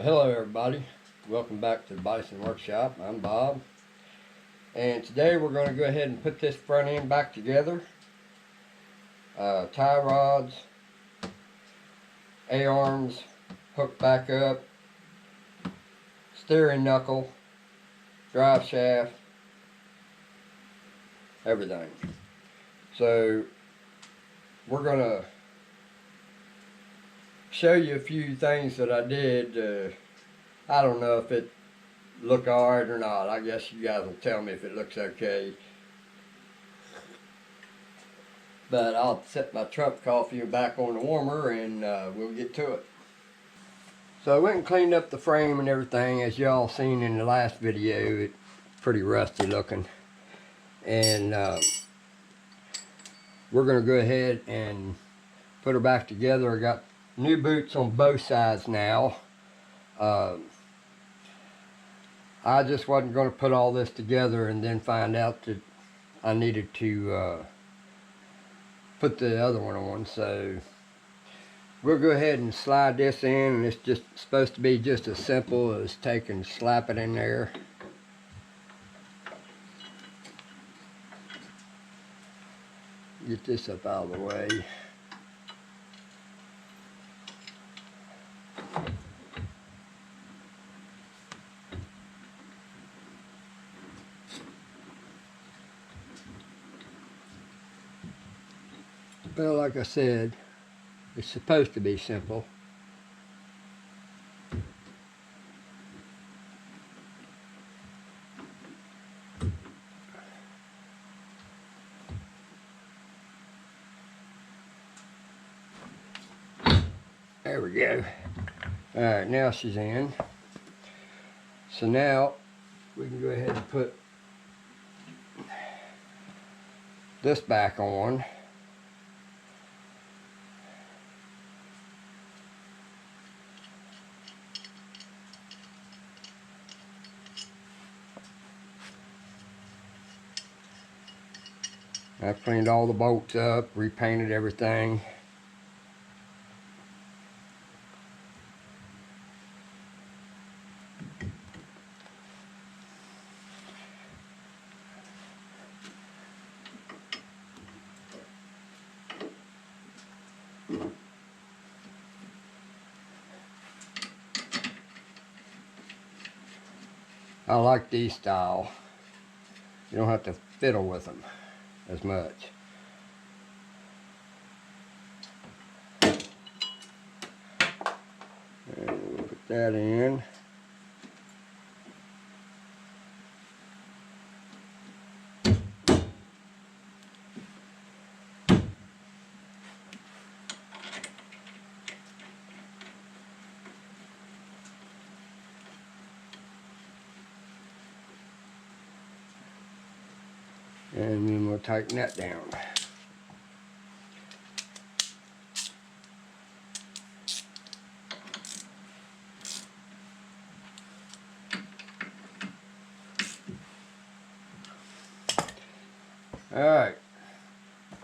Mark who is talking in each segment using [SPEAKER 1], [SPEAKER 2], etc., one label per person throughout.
[SPEAKER 1] Hello everybody, welcome back to the Bison Workshop. I'm Bob, and today we're going to go ahead and put this front end back together. Tie rods, A-arms hooked back up, steering knuckle, drive shaft, everything. So we're going to show you a few things that I did. I don't know if it look alright or not. I guess you guys will tell me if it looks okay. But I'll set my Trump coffee back on the warmer and we'll get to it. So I went and cleaned up the frame and everything. As y'all seen in the last video, it's pretty rusty looking. And we're going to go ahead and put her back together. I got new boots on both sides now. I just wasn't going to put all this together and then find out that I needed to put the other one on. So we'll go ahead and slide this in, and it's just supposed to be just as simple as take and slap it in there. Get this up out of the way. Well, like I said, it's supposed to be simple. There we go. Alright, now she's in. So now we can go ahead and put this back on. I've cleaned all the bolts up, repainted everything. I like these style. You don't have to fiddle with them as much. And we'll put that in. And then we'll tighten that down. Alright,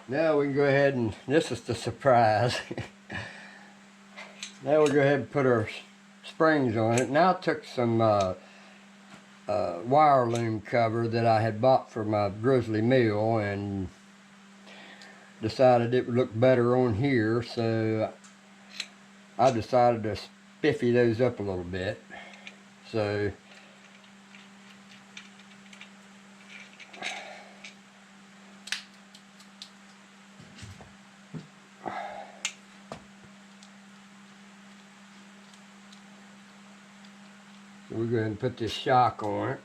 [SPEAKER 1] now we can go ahead and, this is the surprise. Now we'll go ahead and put our springs on it. Now I took some wire loom cover that I had bought for my grizzly mill and decided it would look better on here, so I decided to spiffy those up a little bit. So we're going to put this shock on it.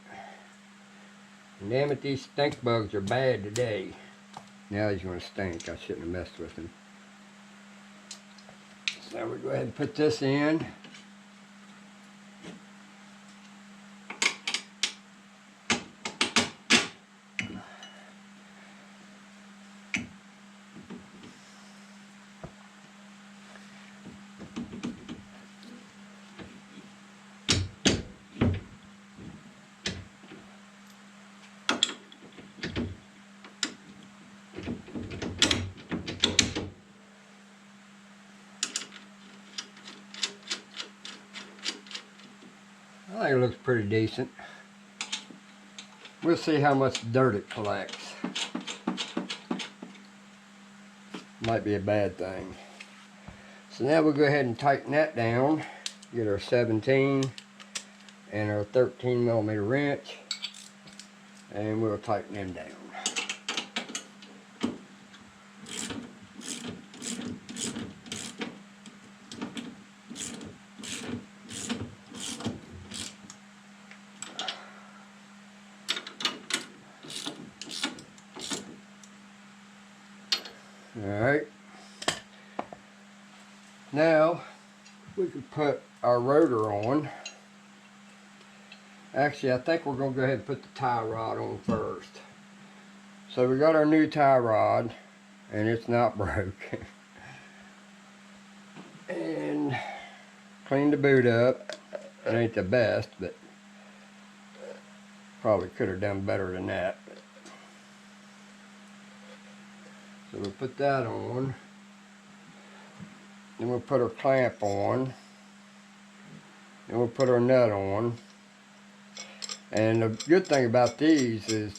[SPEAKER 1] And damn it, these stink bugs are bad today. Now he's going to stink. I shouldn't have messed with him. So we'll go ahead and put this in. I think it looks pretty decent. We'll see how much dirt it collects. Might be a bad thing. So now we'll go ahead and tighten that down. Get our 17 and our 13mm wrench, and we'll tighten them down. Alright, now we can put our rotor on. Actually, I think we're going to go ahead and put the tie rod on first. So we got our new tie rod, and it's not broke. And clean the boot up. It ain't the best, but probably could have done better than that. So we'll put that on. Then we'll put our clamp on. Then we'll put our nut on. And the good thing about these is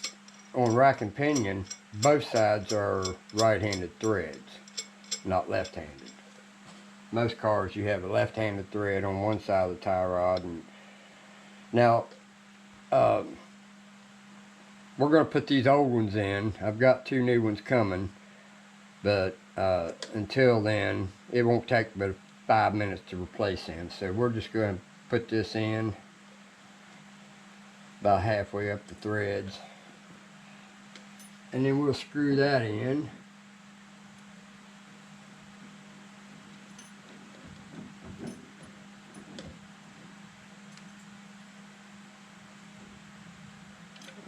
[SPEAKER 1] on rack and pinion, both sides are right-handed threads, not left-handed. Most cars you have a left-handed thread on one side of the tie rod. And now, we're going to put these old ones in. I've got 2 new ones coming, but until then, it won't take but 5 minutes to replace them. So we're just going to put this in about halfway up the threads, and then we'll screw that in.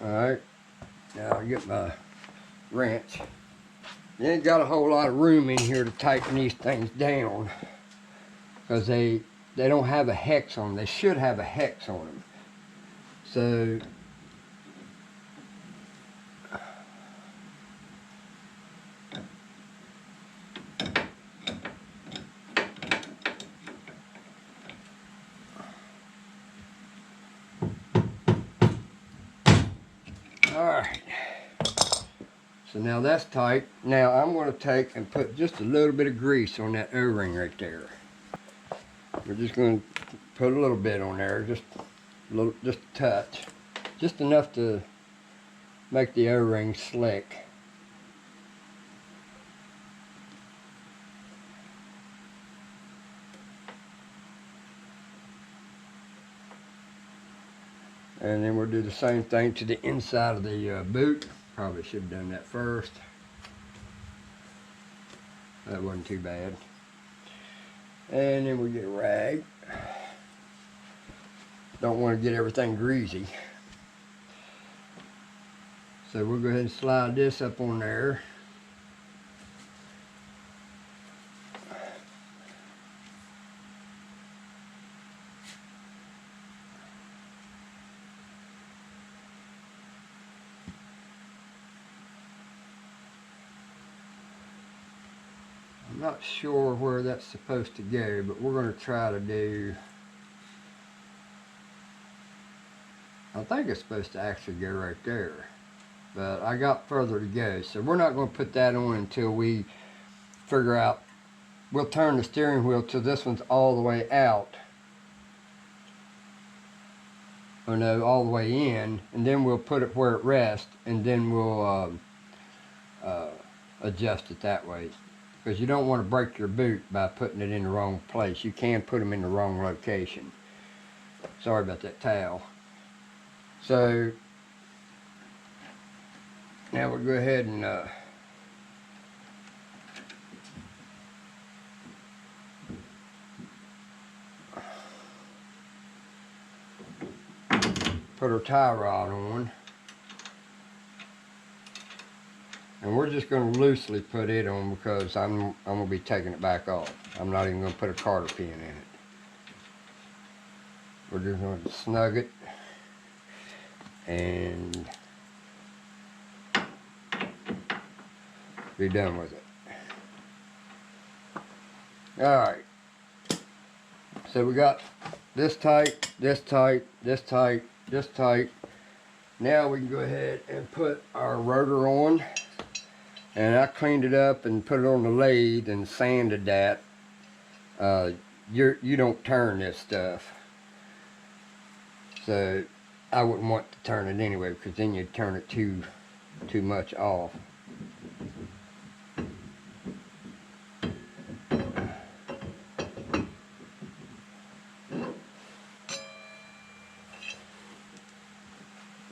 [SPEAKER 1] Alright, now I get my wrench. You ain't got a whole lot of room in here to tighten these things down, because they don't have a hex on them. They should have a hex on them. So alright, so now that's tight. Now I'm going to take and put just a little bit of grease on that O-ring right there. We're just going to put a little bit on there, just a touch, just enough to make the O-ring slick. And then we'll do the same thing to the inside of the boot. Probably should have done that first. That wasn't too bad. And then we'll get a rag. Don't want to get everything greasy. So we'll go ahead and slide this up on there. I'm not sure where that's supposed to go, but we're going to try to do, I think it's supposed to actually go right there, but I got further to go, so we're not going to put that on until we figure out. We'll turn the steering wheel till this one's all the way out, or no, all the way in, and then we'll put it where it rests, and then we'll adjust it that way. Because you don't want to break your boot by putting it in the wrong place. You can put them in the wrong location. Sorry about that towel. So now we'll go ahead and put our tie rod on. And we're just going to loosely put it on because I'm going to be taking it back off. I'm not even going to put a cotter pin in it. We're just going to snug it and be done with it. Alright. So we got this tight, this tight, this tight, this tight. Now we can go ahead and put our rotor on. And I cleaned it up and put it on the lathe and sanded that. You don't turn this stuff. So I wouldn't want to turn it anyway, because then you'd turn it too much off.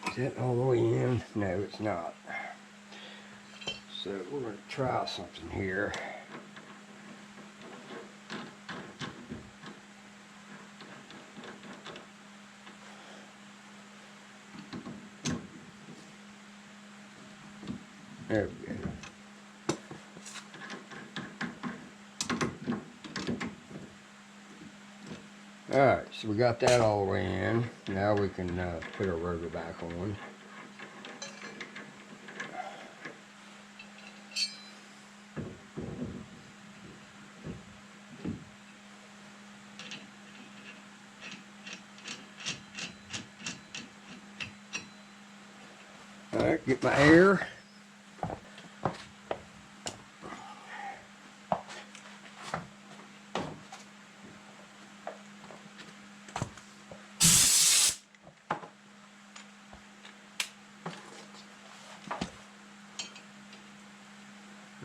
[SPEAKER 1] Is that all the way in? No, it's not. So we're going to try something here. There we go. Alright, so we got that all the way in. Now we can put our rotor back on. Alright, get my air.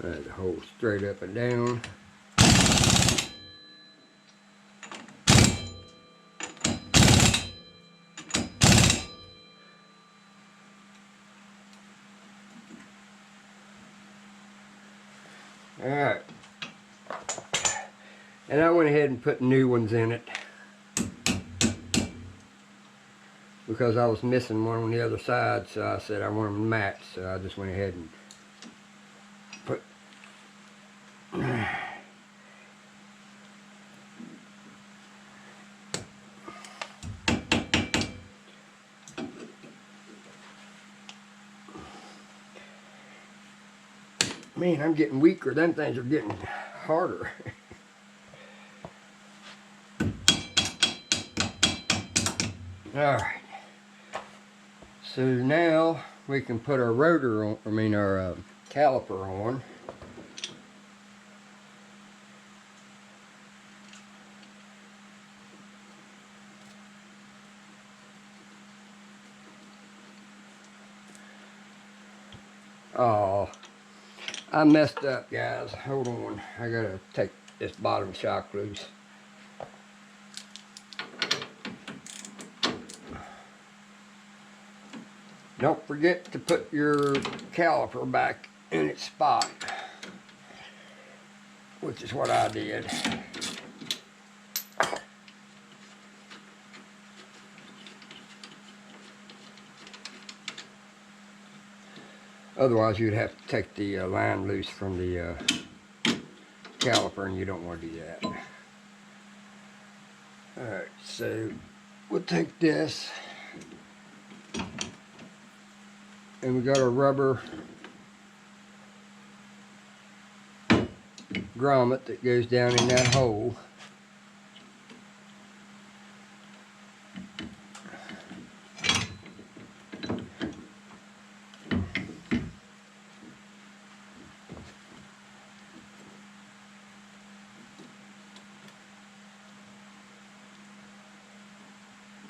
[SPEAKER 1] Alright, the hole straight up and down. Alright, and I went ahead and put new ones in it because I was missing one on the other side, so I said I want them to match, so I just went ahead and put man, I'm getting weaker. Them things are getting harder. Alright. So now we can put our rotor on, our caliper on. Oh, I messed up, guys. Hold on. I gotta take this bottom shock loose. Don't forget to put your caliper back in its spot, which is what I did. Otherwise, you'd have to take the line loose from the caliper, and you don't want to do that. Alright, so we'll take this, and we got a rubber grommet that goes down in that hole.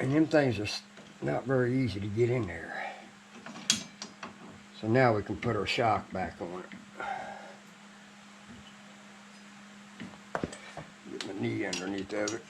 [SPEAKER 1] And them things are not very easy to get in there. So now we can put our shock back on it. Get my knee underneath of it.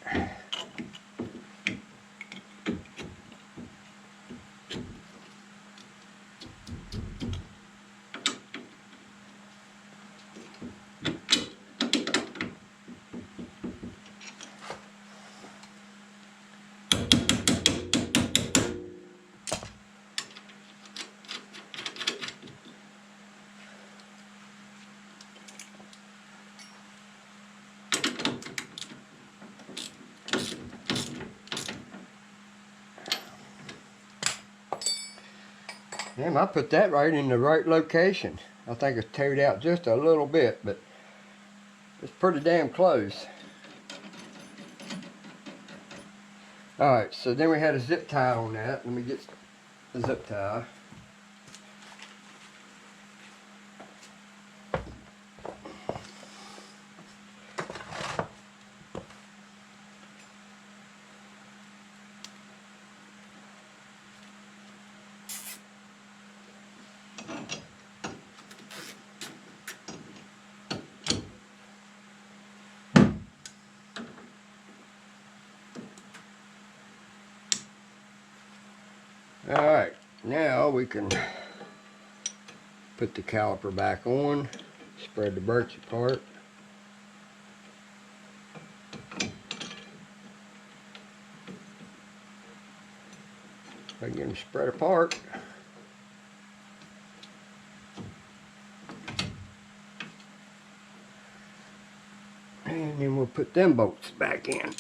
[SPEAKER 1] Damn, I put that right in the right location. I think it's teared out just a little bit, but it's pretty damn close. Alright, so then we had a zip tie on that. Let me get the zip tie. Alright, now we can put the caliper back on, spread the brakes apart. If I get them spread apart. And then we'll put them bolts back in.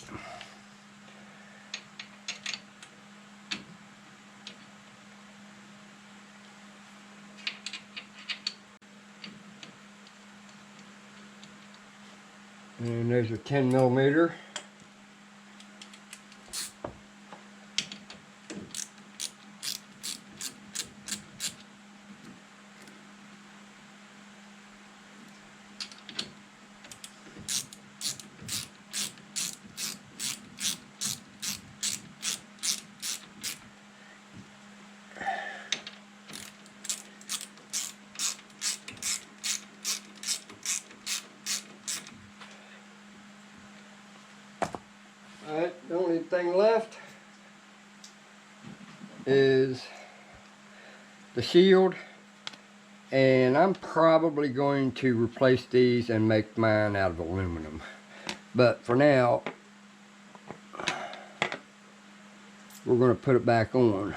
[SPEAKER 1] And there's a 10mm. Alright, the only thing left is the shield, and I'm probably going to replace these and make mine out of aluminum, but for now we're going to put it back on.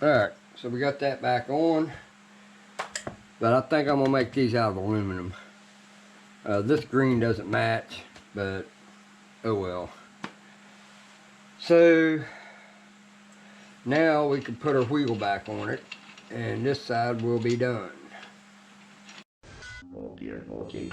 [SPEAKER 1] Alright, so we got that back on, but I think I'm going to make these out of aluminum. This green doesn't match, but oh well. So now we can put our wheel back on it, and this side will be done. Oh dear, okay.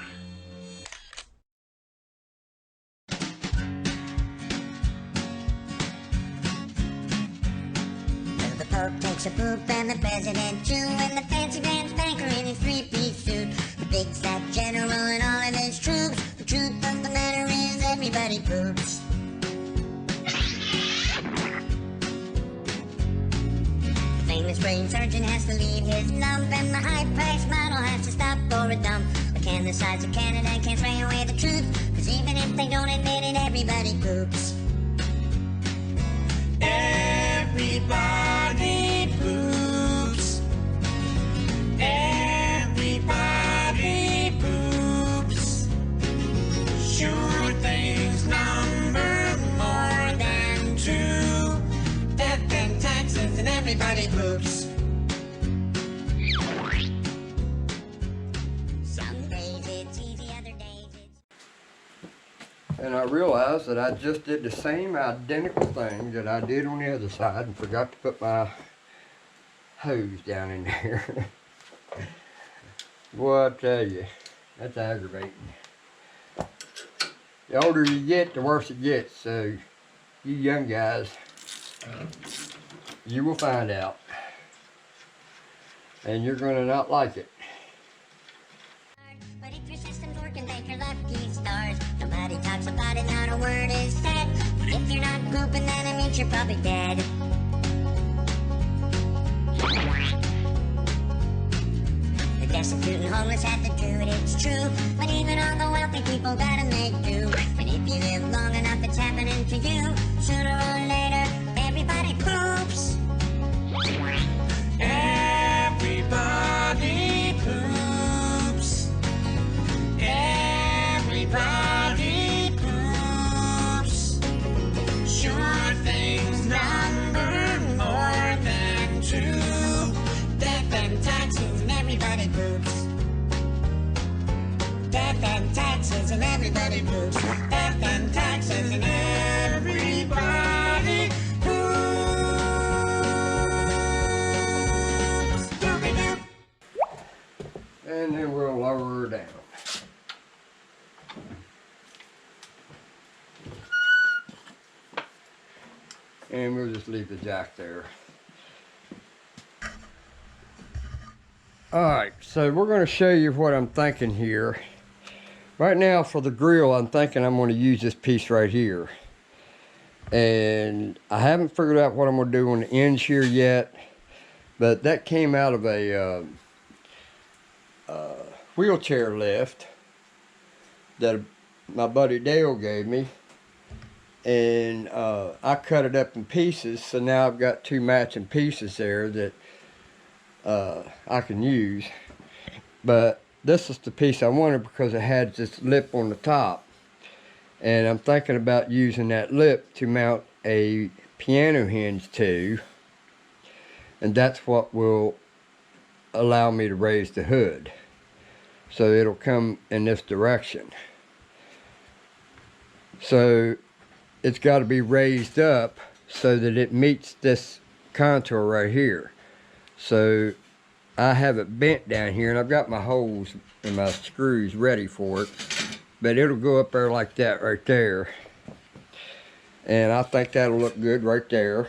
[SPEAKER 2] Pope takes a poop and the president too, and the fancy grand banker in his three-piece suit, the big fat general and all of his troops. The truth of the matter is everybody poops. The famous brain surgeon has to leave his lump, and the high-priced model has to stop for a dump. But can the sides of Canada can't sway away the truth, cause even if they don't admit it, everybody poops. Everybody poops. Everybody poops. Sure things number more than two. Death and taxes and everybody poops. Some days it's easy, other days it's...
[SPEAKER 1] And I realized that I just did the same identical thing that I did on the other side and forgot to put my hose down in there. Boy, I tell you, that's aggravating. The older you get, the worse it gets. So, you young guys, you will find out. And you're going to not like it.
[SPEAKER 2] But if your system's working, thank your lucky stars. Nobody talks about it, not a word is said. If you're not pooping, then it means you're probably dead. The destitute and homeless have to do it, it's true. But even all the wealthy people gotta make do. And if you live long enough, it's happening to you. Sooner or later, everybody poops. and taxes and everybody poops. Death and taxes and everybody poops. Scooby-Doo.
[SPEAKER 1] And then we'll lower her down. And we'll just leave the jack there. Alright, so we're going to show you what I'm thinking here. Right now for the grill, I'm thinking I'm going to use this piece right here. And I haven't figured out what I'm going to do on the ends here yet. But that came out of a wheelchair lift that my buddy Dale gave me. And I cut it up in pieces, so now I've got two matching pieces there that I can use. But this is the piece I wanted because it had this lip on the top, and I'm thinking about using that lip to mount a piano hinge to, and that's what will allow me to raise the hood, so it'll come in this direction. So it's got to be raised up so that it meets this contour right here. So I have it bent down here, and I've got my holes and my screws ready for it, but it'll go up there like that right there. And I think that'll look good right there.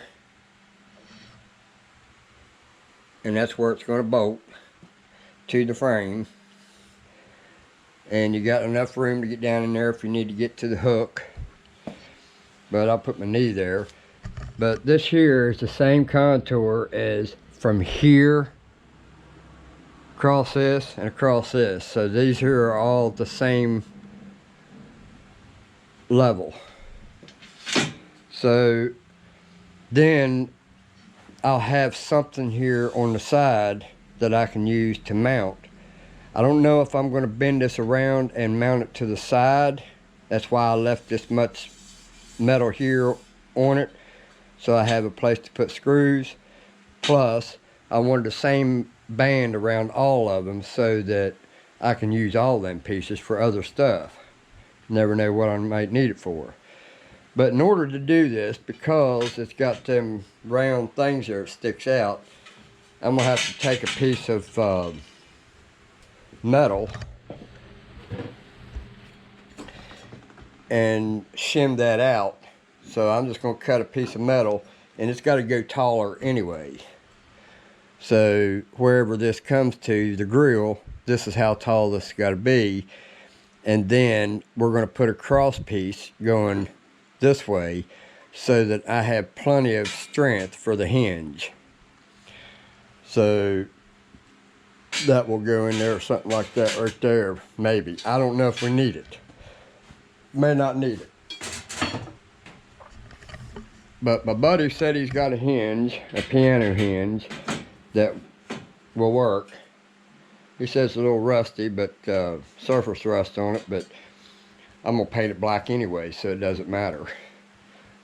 [SPEAKER 1] And that's where it's going to bolt to the frame. And you got enough room to get down in there if you need to get to the hook. But I'll put my knee there. But this here is the same contour as from here across this and across this. So these here are all the same level. So then I'll have something here on the side that I can use to mount. I don't know if I'm going to bend this around and mount it to the side. That's why I left this much metal here on it, so I have a place to put screws. Plus I wanted the same band around all of them so that I can use all them pieces for other stuff. Never know what I might need it for. But in order to do this, because it's got them round things there that sticks out, I'm gonna have to take a piece of metal and shim that out. So I'm just going to cut a piece of metal, and it's got to go taller anyway. So wherever this comes to the grill, this is how tall this has got to be. And then we're going to put a cross piece going this way so that I have plenty of strength for the hinge. So that will go in there, something like that right there, maybe. I don't know if we need it. May not need it. But my buddy said he's got a hinge, a piano hinge, that will work. He says it's a little rusty, but surface rust on it, but I'm gonna paint it black anyway, so it doesn't matter.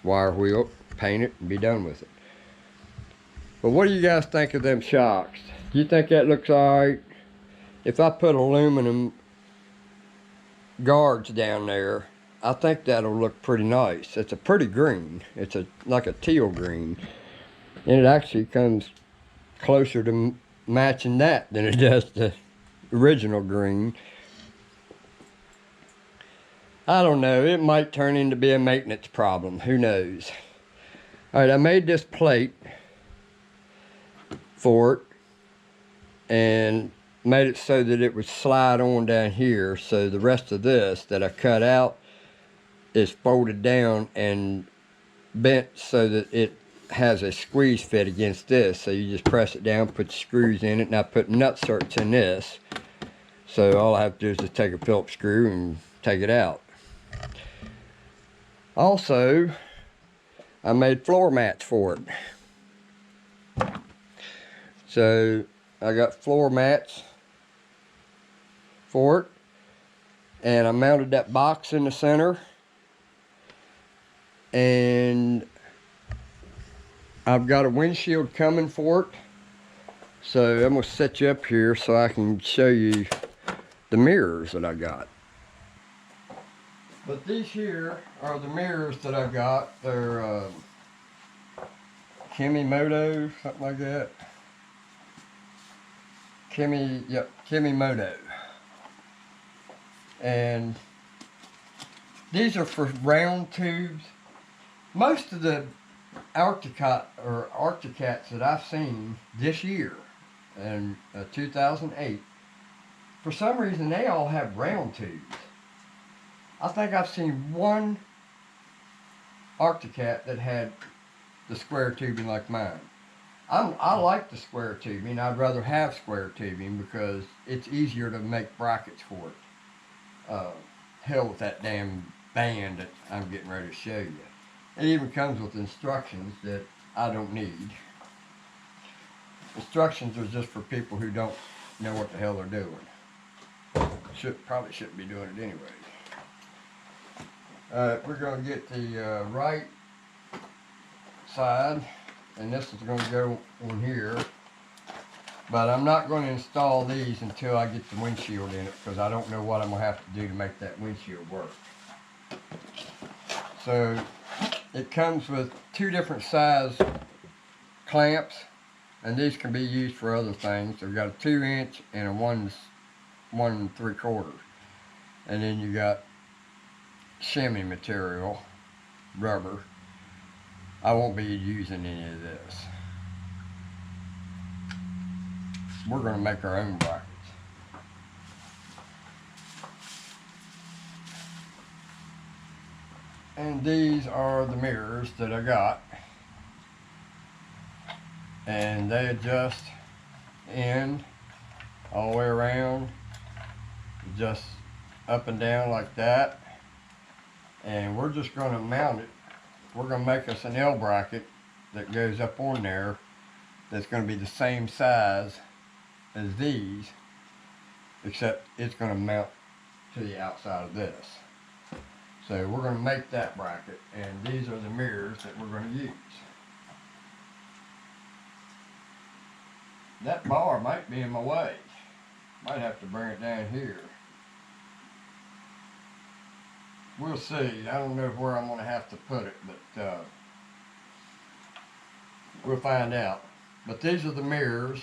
[SPEAKER 1] Wire wheel, paint it, and be done with it. But what do you guys think of them shocks? Do you think that looks alright? If I put aluminum guards down there, I think that'll look pretty nice. It's a pretty green. It's like a teal green. And it actually comes closer to matching that than it does the original green. I don't know. It might turn into be a maintenance problem. Who knows? Alright, I made this plate for it and made it so that it would slide on down here. So the rest of this that I cut out is folded down and bent so that it has a squeeze fit against this. So you just press it down, put the screws in it, and I put nut certs in this. So all I have to do is just take a Phillips screw and take it out. Also, I made floor mats for it. So I got floor mats for it, and I mounted that box in the center, and I've got a windshield coming for it. So I'm gonna set you up here so I can show you the mirrors that I got. But these here are the mirrors that I've got. They're Kimimoto, something like that. Kimimoto. And these are for round tubes. Most of the Arcticats that I've seen this year, in 2008, for some reason they all have round tubes. I think I've seen one Arcticat that had the square tubing like mine. I like the square tubing. I'd rather have square tubing because it's easier to make brackets for it. Hell with that damn band that I'm getting ready to show you. It even comes with instructions that I don't need. Instructions are just for people who don't know what the hell they're doing. Probably shouldn't be doing it anyway. We're going to get the right side, and this is going to go in here. But I'm not going to install these until I get the windshield in it, because I don't know what I'm going to have to do to make that windshield work. So it comes with two different size clamps, and these can be used for other things. They've got a 2-inch and a 1 3/4, and then you got shimmy material, rubber. I won't be using any of this. We're going to make our own brackets. And these are the mirrors that I got. And they adjust in all the way around, just up and down like that. And we're just going to mount it. We're going to make us an L bracket that goes up on there that's going to be the same size as these, except it's going to mount to the outside of this. So we're going to make that bracket, and these are the mirrors that we're going to use. That bar might be in my way. Might have to bring it down here. We'll see. I don't know where I'm going to have to put it, but we'll find out. But these are the mirrors,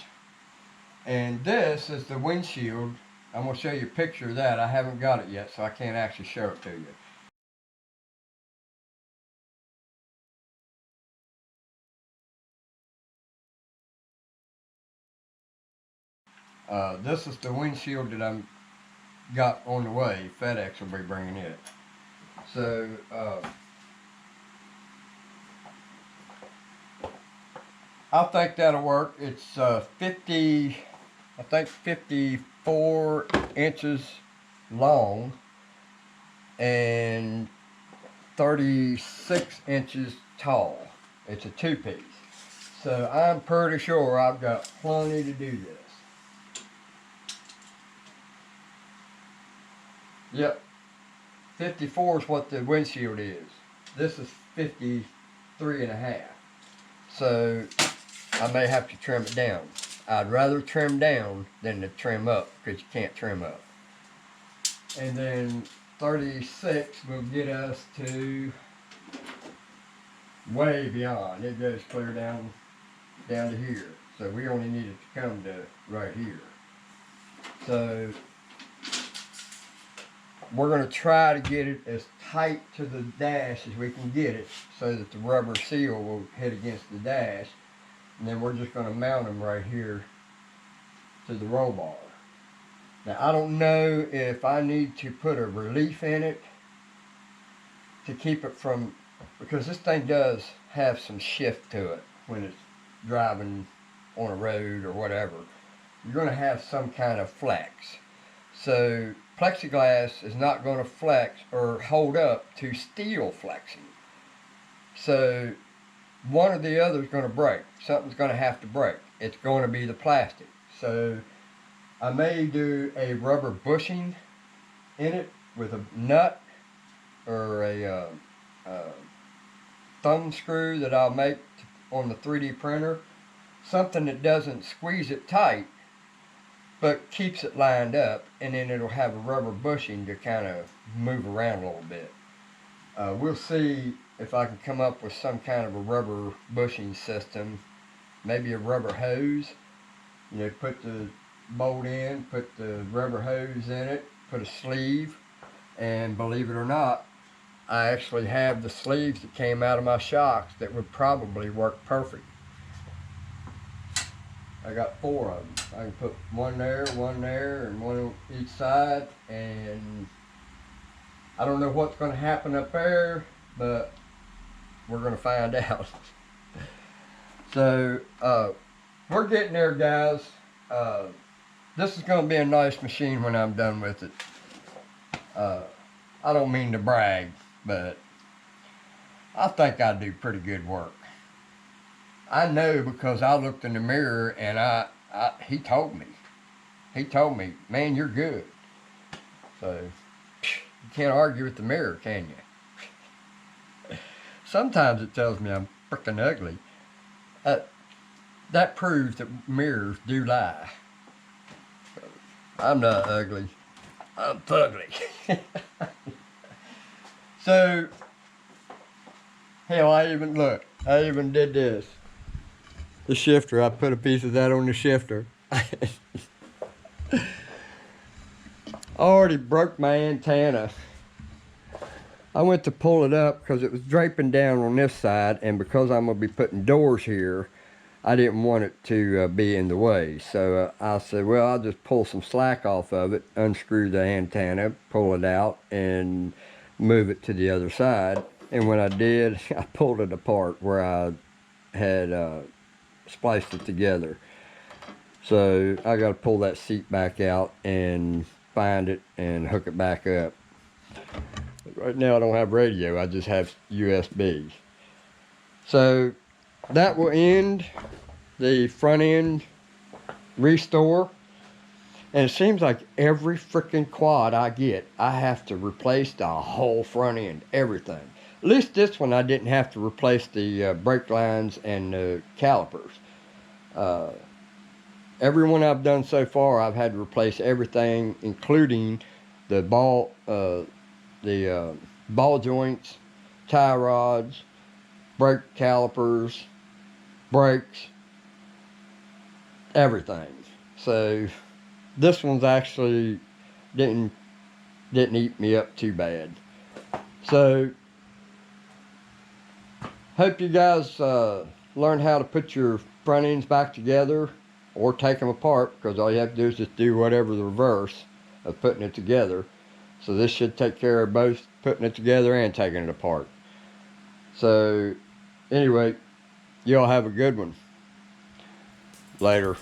[SPEAKER 1] and this is the windshield. I'm going to show you a picture of that. I haven't got it yet, so I can't actually show it to you. This is the windshield that I'm got on the way. FedEx will be bringing it. So I think that'll work. It's 54 inches long and 36 inches tall. It's a 2-piece. So I'm pretty sure I've got plenty to do this. Yep, 54 is what the windshield is. This is 53.5. So I may have to trim it down. I'd rather trim down than to trim up, because you can't trim up. And then 36 will get us to way beyond. It goes clear down to here. So we only need it to come to right here. So we're going to try to get it as tight to the dash as we can get it, so that the rubber seal will hit against the dash. And then we're just going to mount them right here to the roll bar. Now I don't know if I need to put a relief in it to keep it from, because this thing does have some shift to it when it's driving on a road or whatever. You're going to have some kind of flex. So plexiglass is not going to flex or hold up to steel flexing. So one or the other is going to break. Something's going to have to break. It's going to be the plastic. So I may do a rubber bushing in it with a nut or a thumb screw that I'll make on the 3D printer. Something that doesn't squeeze it tight, but keeps it lined up, and then it'll have a rubber bushing to kind of move around a little bit. We'll see if I can come up with some kind of a rubber bushing system, maybe a rubber hose. You know, put the bolt in, put the rubber hose in it, put a sleeve, and believe it or not, I actually have the sleeves that came out of my shocks that would probably work perfect. I got 4 of them. I can put one there, and one on each side, and I don't know what's going to happen up there, but we're going to find out. So, we're getting there, guys. This is going to be a nice machine when I'm done with it. I don't mean to brag, but I think I do pretty good work. I know because I looked in the mirror and he told me. He told me, man, you're good. So, you can't argue with the mirror, can you? Sometimes it tells me I'm freaking ugly. That proves that mirrors do lie. I'm not ugly. I'm fugly. So, hell, I even did this. The shifter, I put a piece of that on the shifter. I already broke my antenna. I went to pull it up because it was draping down on this side, and because I'm going to be putting doors here, I didn't want it to be in the way. So I said, well, I'll just pull some slack off of it, unscrew the antenna, pull it out, and move it to the other side. And when I did, I pulled it apart where I had spliced it together. So I got to pull that seat back out and find it and hook it back up. Right now I don't have radio, I just have USB. So that will end the front end restore. And it seems like every freaking quad I get, I have to replace the whole front end, everything. At least this one I didn't have to replace the brake lines and the calipers. Every one I've done so far, I've had to replace everything, including the ball joints, tie rods, brake calipers, brakes, everything. So this one's actually didn't eat me up too bad. So hope you guys learn how to put your front ends back together or take them apart, because all you have to do is just do whatever the reverse of putting it together. So this should take care of both putting it together and taking it apart. So anyway, y'all have a good one. Later.